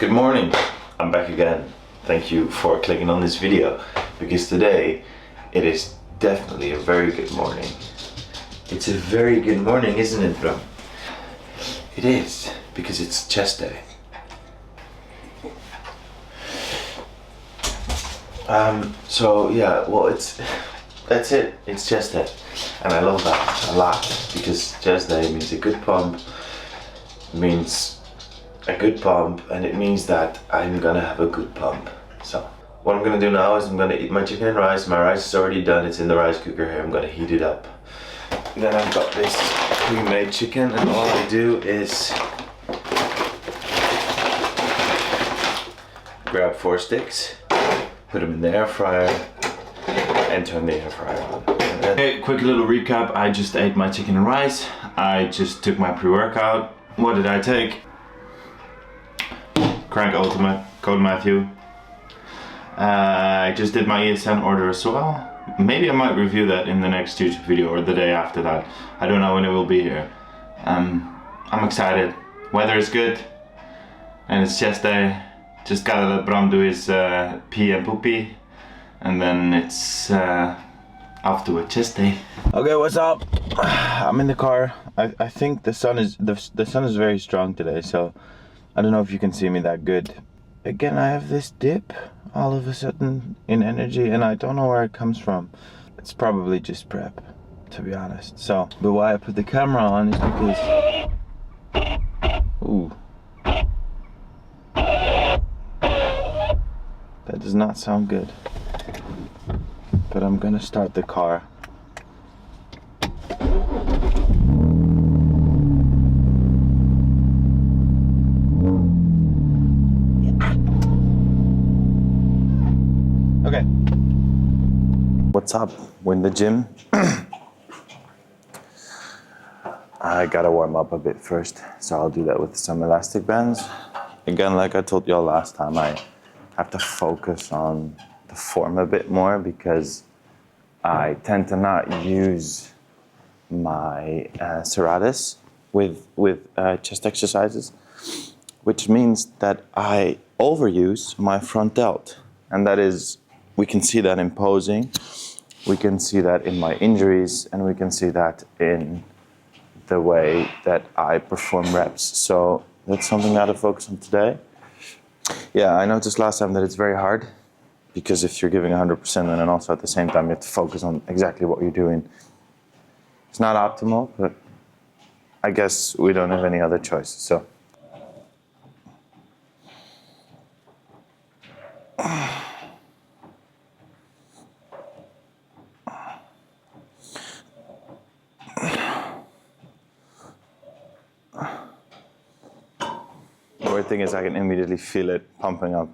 Good morning, I'm back again. Thank you for clicking on this video, because today it is definitely a very good morning. It's a very good morning, isn't it, bro? It is, because it's chest day. So yeah, well, that's it. It's chest day, and I love that a lot, because chest day means a good pump, means a good pump, and it means that I'm gonna have a good pump. So what I'm gonna do now is I'm gonna eat my chicken and rice. My rice is already done, it's in the rice cooker here. I'm gonna heat it up. Then I've got this pre-made chicken, and all I do is grab 4 sticks, put them in the air fryer, and turn the air fryer on. Okay, quick little recap. I just ate my chicken and rice. I just took my pre-workout. What did I take? Crank Ultimate, code MATHIEU. I just did my ESN order as well. Maybe I might review that in the next YouTube video or the day after that. I don't know when it will be here. I'm excited. Weather is good, and it's chest day. Just gotta let Bram do his pee and poopy, and then it's off to a chest day. Okay, what's up? I'm in the car. I think the sun is very strong today, so I don't know if you can see me that good. Again, I have this dip all of a sudden in energy, and I don't know where it comes from. It's probably just prep, to be honest. So, but why I put the camera on is because, ooh, that does not sound good. But I'm gonna start the car. Okay. What's up? We're in the gym. I gotta warm up a bit first, so I'll do that with some elastic bands. Again, like I told y'all last time, I have to focus on the form a bit more, because I tend to not use my serratus with chest exercises, which means that I overuse my front delt, and that is, we can see that in posing, we can see that in my injuries, and we can see that in the way that I perform reps. So that's something I have to focus on today. Yeah, I noticed last time that it's very hard, because if you're giving 100% and then also at the same time you have to focus on exactly what you're doing, it's not optimal, but I guess we don't have any other choice. So the weird thing is I can immediately feel it pumping up.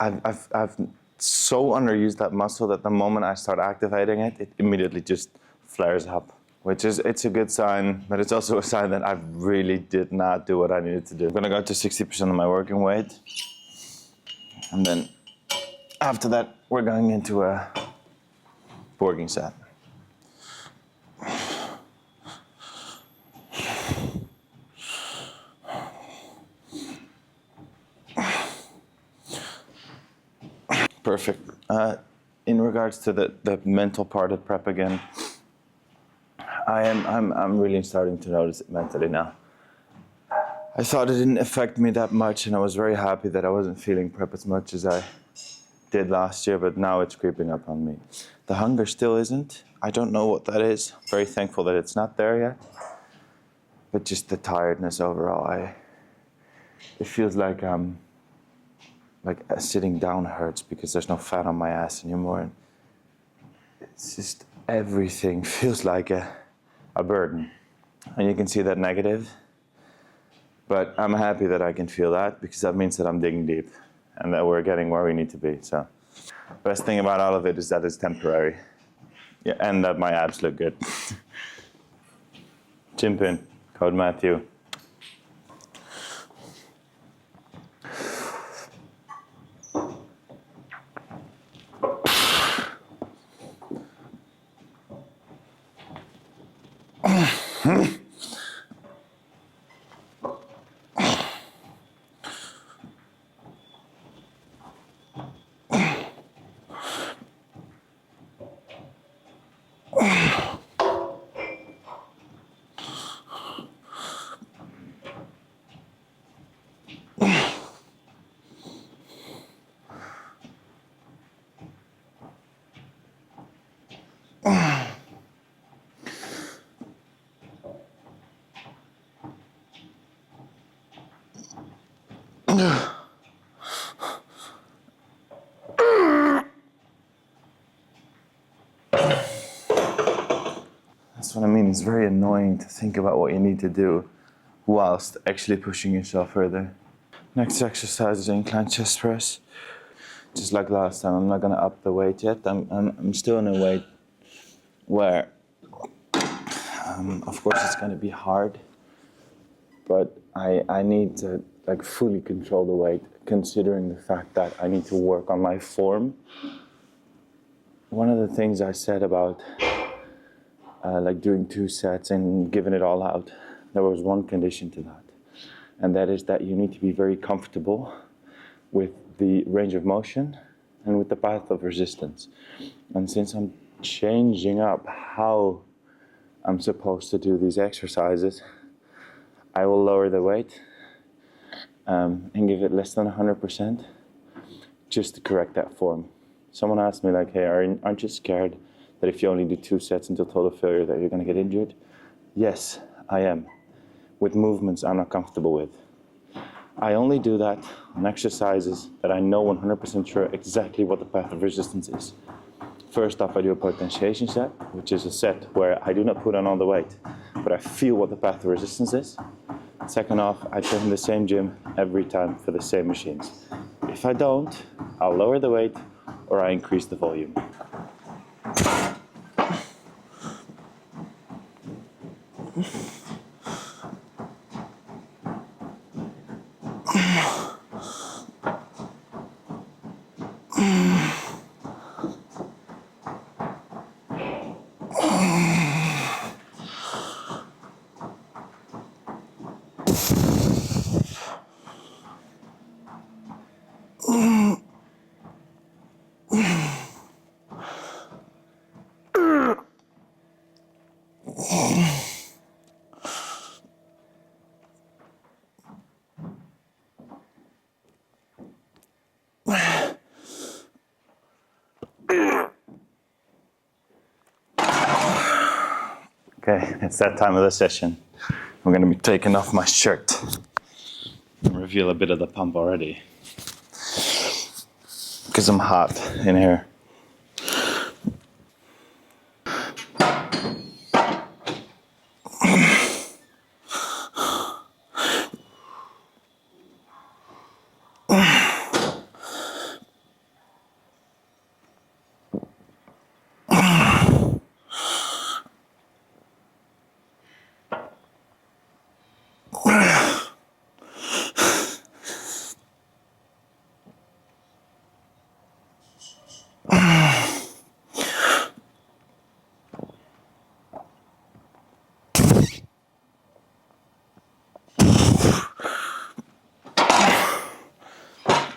I've so underused that muscle that the moment I start activating it, it immediately just flares up, which is, it's a good sign, but it's also a sign that I really did not do what I needed to do. I'm gonna go to 60% of my working weight, and then after that, we're going into a working set. Perfect. In regards to the mental part of prep again, I'm really starting to notice it mentally now. I thought it didn't affect me that much, and I was very happy that I wasn't feeling prep as much as I did last year, but now it's creeping up on me. The hunger still isn't. I don't know what that is. Very thankful that it's not there yet. But just the tiredness overall, it feels like sitting down hurts because there's no fat on my ass anymore. And it's just, everything feels like a burden. And you can see that negative. But I'm happy that I can feel that, because that means that I'm digging deep and that we're getting where we need to be. So the best thing about all of it is that it's temporary. Yeah, and that my abs look good. GymPin, code MATHIEU. That's what I mean. It's very annoying to think about what you need to do whilst actually pushing yourself further. Next exercise is incline chest press. Just like last time, I'm not gonna up the weight yet. I'm still in a weight where, of course, it's gonna be hard, but I need to like fully control the weight, considering the fact that I need to work on my form. One of the things I said about like doing 2 sets and giving it all out, there was one condition to that, and that is that you need to be very comfortable with the range of motion and with the path of resistance. And since I'm changing up how I'm supposed to do these exercises, I will lower the weight and give it less than 100% just to correct that form. Someone asked me like, hey, aren't you scared that if you only do 2 sets until total failure that you're gonna get injured? Yes, I am, with movements I'm not comfortable with. I only do that on exercises that I know 100% sure exactly what the path of resistance is. First off, I do a potentiation set, which is a set where I do not put on all the weight, but I feel what the path of resistance is. Second off, I train in the same gym every time for the same machines. If I don't, I'll lower the weight or I increase the volume. Okay, it's that time of the session. I'm gonna be taking off my shirt and reveal a bit of the pump already, because I'm hot in here.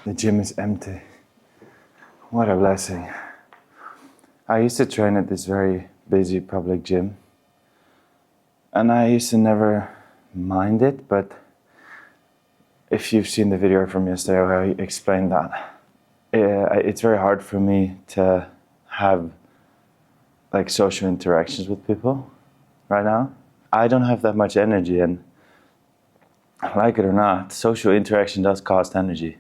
The gym is empty. What a blessing. I used to train at this very busy public gym, and I used to never mind it, but if you've seen the video from yesterday where I explained that, it's very hard for me to have like social interactions with people right now. I don't have that much energy, and like it or not, social interaction does cost energy.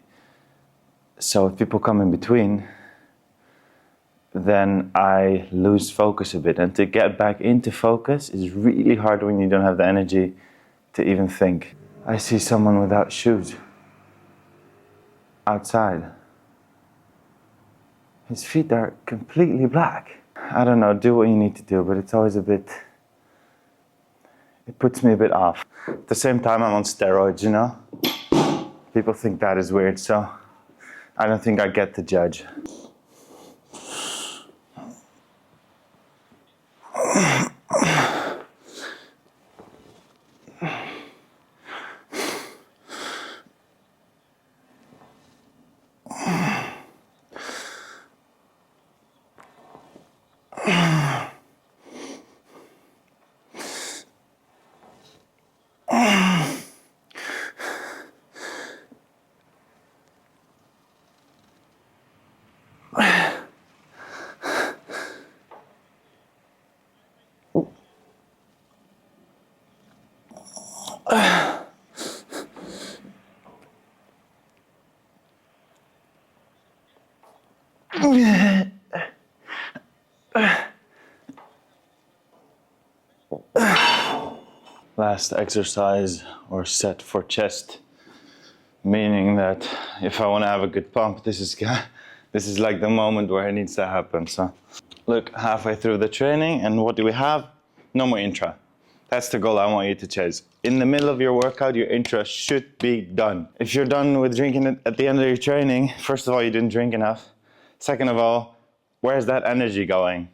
So if people come in between, then I lose focus a bit. And to get back into focus is really hard when you don't have the energy to even think. I see someone without shoes outside. His feet are completely black. I don't know, do what you need to do, but it's always a bit, it puts me a bit off. At the same time, I'm on steroids, you know? People think that is weird, so I don't think I get to judge. Last exercise or set for chest, meaning that if I want to have a good pump, this is like the moment where it needs to happen. So look, halfway through the training, and what do we have? No more intra. That's the goal I want you to chase. In the middle of your workout, your intra should be done. If you're done with drinking it at the end of your training, first of all, you didn't drink enough. Second of all, where's that energy going?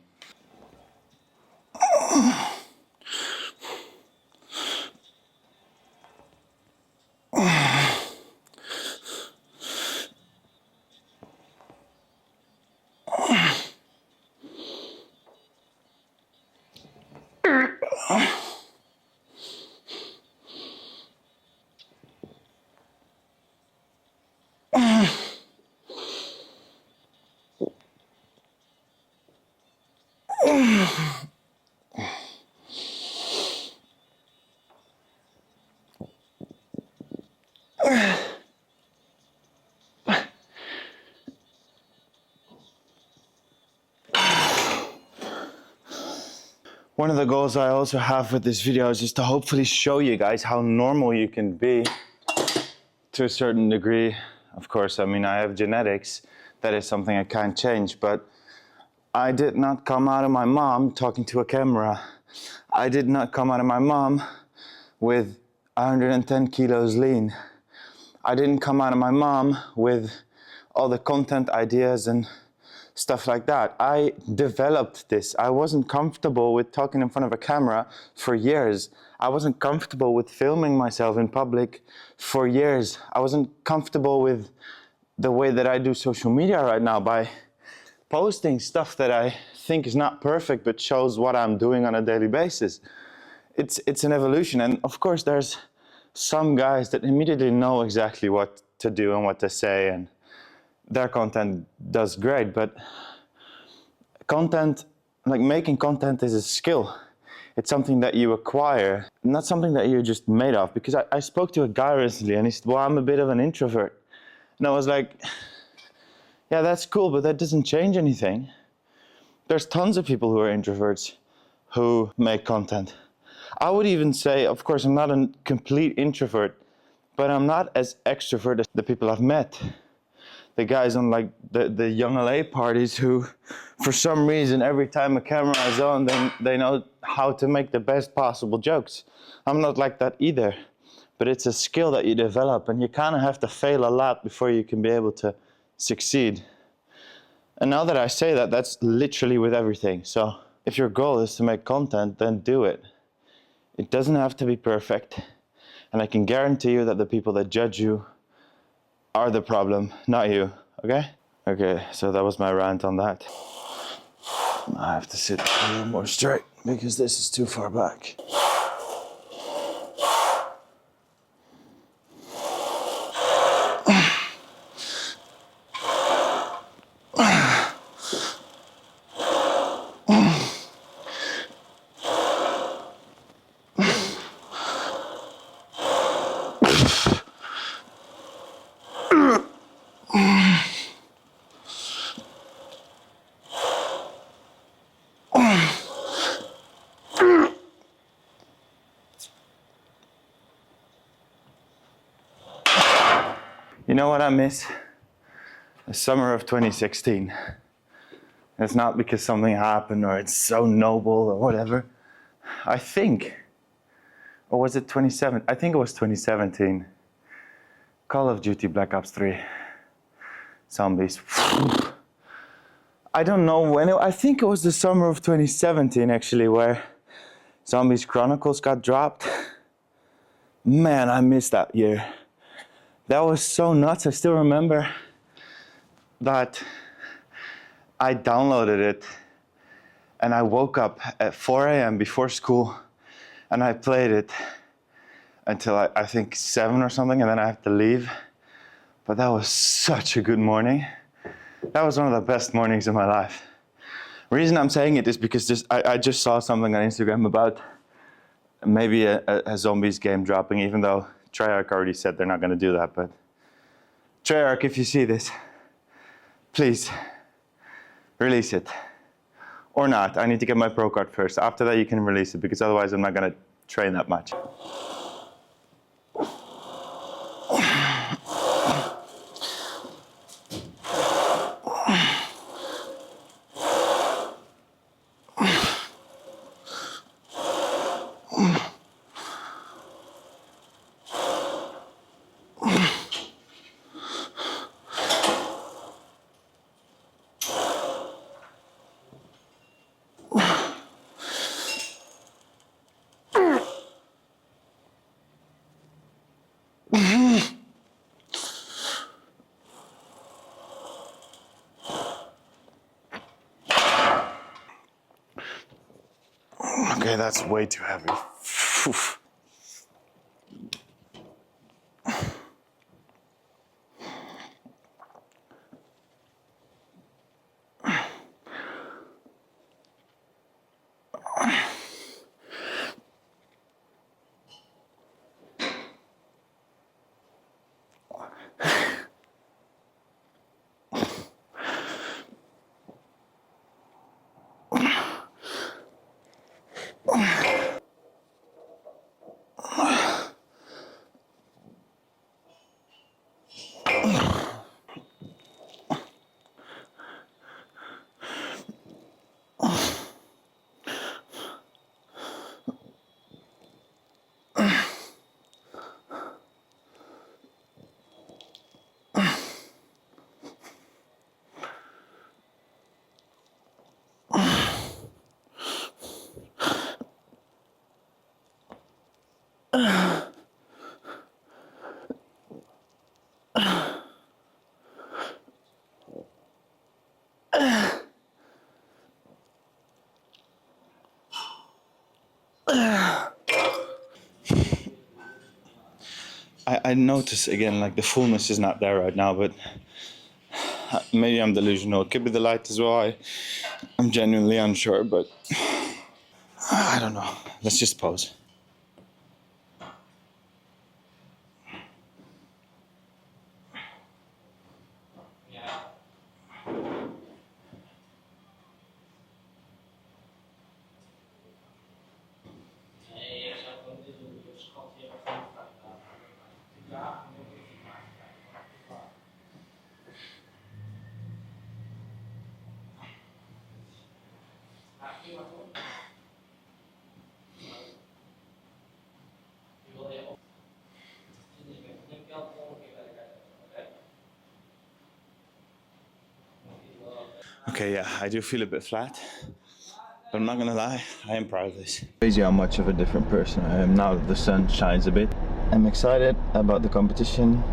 One of the goals I also have with this video is just to hopefully show you guys how normal you can be to a certain degree. Of course, I mean, I have genetics. That is something I can't change, but I did not come out of my mom talking to a camera. I did not come out of my mom with 110 kilos lean. I didn't come out of my mom with all the content ideas and stuff like that. I developed this. I wasn't comfortable with talking in front of a camera for years. I wasn't comfortable with filming myself in public for years. I wasn't comfortable with the way that I do social media right now by posting stuff that I think is not perfect but shows what I'm doing on a daily basis. It's an evolution, and of course there's some guys that immediately know exactly what to do and what to say, and their content does great, but content, like making content, is a skill. It's something that you acquire, not something that you're just made of. Because I spoke to a guy recently and he said, well, I'm a bit of an introvert. And I was like, yeah, that's cool, but that doesn't change anything. There's tons of people who are introverts who make content. I would even say, of course, I'm not a complete introvert, but I'm not as extrovert as the people I've met. The guys on like the YoungLA parties who, for some reason, every time a camera is on, they know how to make the best possible jokes. I'm not like that either, but it's a skill that you develop, and you kind of have to fail a lot before you can be able to succeed. And now that I say that, that's literally with everything. So if your goal is to make content, then do it. It doesn't have to be perfect. And I can guarantee you that the people that judge you are the problem, not you, okay? Okay, so that was my rant on that. I have to sit a little more straight because this is too far back. You know what I miss? The summer of 2016. It's not because something happened or it's so noble or whatever. I think, or was it 27? I think it was 2017. Call of Duty Black Ops 3. Zombies. I don't know when, I think it was the summer of 2017 actually, where Zombies Chronicles got dropped. Man, I missed that year. That was so nuts. I still remember that I downloaded it and I woke up at 4 a.m. before school and I played it until I think 7 or something, and then I have to leave. But that was such a good morning. That was one of the best mornings of my life. The reason I'm saying it is because I just saw something on Instagram about maybe a zombies game dropping, even though Treyarch already said they're not going to do that. But Treyarch, if you see this, please Release it. Or not. I need to get my pro card first. After that you can release it, because otherwise I'm not gonna train that much. Okay, that's way too heavy. Oof. I notice again, like the fullness is not there right now, but maybe I'm delusional. It could be the light as well. I'm genuinely unsure, but I don't know. Let's just pause. Okay, yeah, I do feel a bit flat, but I'm not gonna lie, I am proud of this. Crazy how much of a different person I am now that the sun shines a bit. I'm excited about the competition.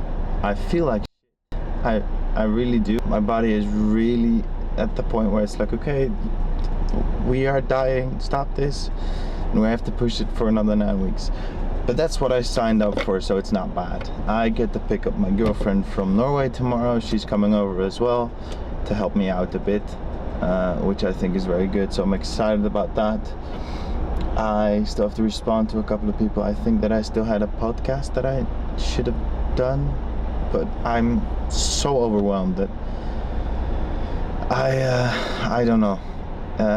I feel like I really do. My body is really at the point where it's like, okay, we are dying, stop this, and we have to push it for another 9 weeks. But that's what I signed up for, so it's not bad. I get to pick up my girlfriend from Norway tomorrow. She's coming over as well to help me out a bit, which I think is very good, so I'm excited about that. I still have to respond to a couple of people. I think that I still had a podcast that I should have done, but I'm so overwhelmed that I don't know.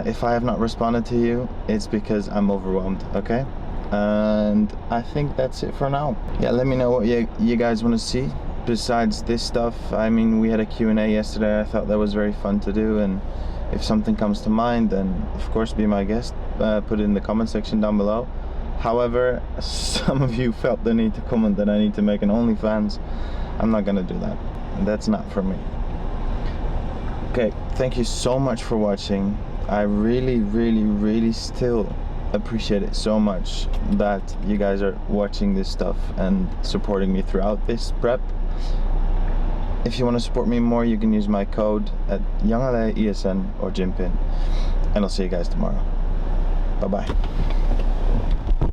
If I have not responded to you, it's because I'm overwhelmed, okay? And I think that's it for now. Yeah, let me know what you guys want to see besides this stuff. I mean, we had a Q&A yesterday. I thought that was very fun to do, and if something comes to mind, then of course be my guest. Put it in the comment section down below. However, some of you felt the need to comment that I need to make an OnlyFans. I'm not gonna do that. That's not for me. Okay, thank you so much for watching. I really still appreciate it so much that you guys are watching this stuff and supporting me throughout this prep. If you want to support me more, you can use my code at YoungLA, ESN or GymPin, and I'll see you guys tomorrow. Bye bye.